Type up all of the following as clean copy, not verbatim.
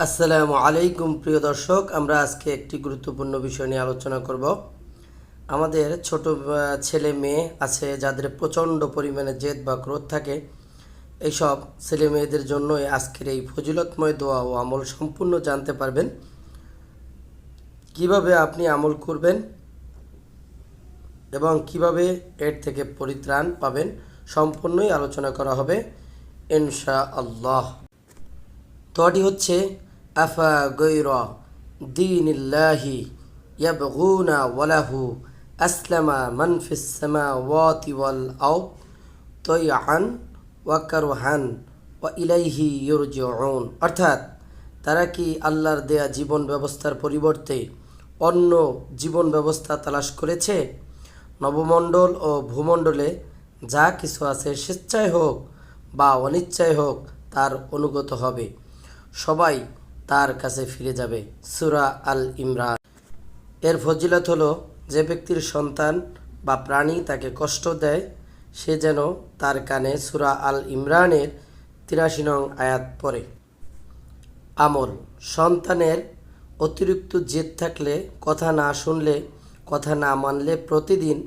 আসসালামু আলাইকুম প্রিয় দর্শক, আমরা আজকে একটি গুরুত্বপূর্ণ বিষয় নিয়ে আলোচনা করব। আমাদের ছোট ছেলে মেয়ে আছে যাদের প্রচণ্ড পরিমাণে জেদ বা ক্রোধ থাকে। এইসব ছেলে মেয়েদের জন্যই আজকের এই ফজিলতময় দোয়া ও আমল সম্পূর্ণ জানতে পারবেন। কিভাবে আপনি আমল করবেন এবং কিভাবে এর থেকে পরিত্রাণ পাবেন সম্পূর্ণই আলোচনা করা হবে ইনশাআল্লাহ। দোয়াটি হচ্ছে আফা গৈরা দীনিল্লাহি ইয়াবগুনা ওয়ালাহু আসলামা মান ফিস সামাওয়াতি ওয়াল আরদ তাইআন ওয়া কারহান ওয়া ইলাইহি ইরজিউন। অর্থাৎ তারা কি আল্লাহর দেয়া জীবন ব্যবস্থার পরিবর্তে অন্য জীবন ব্যবস্থা তালাশ করেছে? নবমণ্ডল ও ভূমণ্ডলে যা কিছু আছে স্বেচ্ছায় হোক বা অনিচ্ছায় হোক তার অনুগত হবে, সবাই তার কাছে ফিরে যাবে। সূরা আল ইমরান। এর ফজিলত হলো, যে ব্যক্তির সন্তান বা প্রাণী তাকে কষ্ট দেয় সে যেন তার কানে সূরা আল ইমরানের ৮৩ নং আয়াত পড়ে। আমল: সন্তানের অতিরিক্ত জেদ থাকলে, কথা না শুনলে, কথা না মানলে প্রতিদিন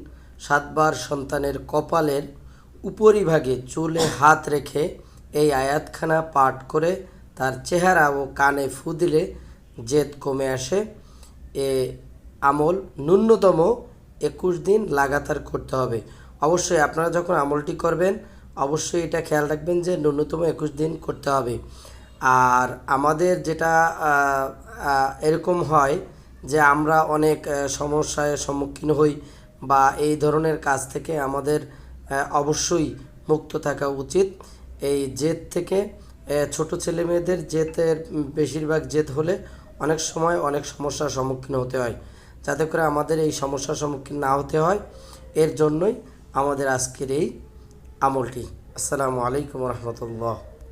৭ বার সন্তানের কপালের উপরিভাগে চুলে হাত রেখে এই আয়াতখানা পাঠ করে তার চেহারা ও কানে ফু দিলে জেদ কমে আসে। এ আমল ন্যূনতম ২১ দিন লাগাতার করতে হবে। অবশ্যই আপনারা যখন আমলটি করবেন অবশ্যই এটা খেয়াল রাখবেন যে ন্যূনতম ২১ দিন করতে হবে। আর আমাদের যেটা এরকম হয় যে আমরা অনেক সমস্যায় সম্মুখীন হই, বা এই ধরনের কাজ থেকে আমাদের অবশ্যই মুক্ত থাকা উচিত। এই জেদ থেকে, ছোট ছেলে মেয়েদের জেদের বেশিরভাগ জেদ হলে অনেক সময় অনেক সমস্যার সম্মুখীন হতে হয়। যাতে করে আমাদের এই সমস্যার সম্মুখীন না হতে হয়, এর জন্যই আমাদের আজকের এই আমলটি। আসসালামু আলাইকুম রহমতুল্লাহ।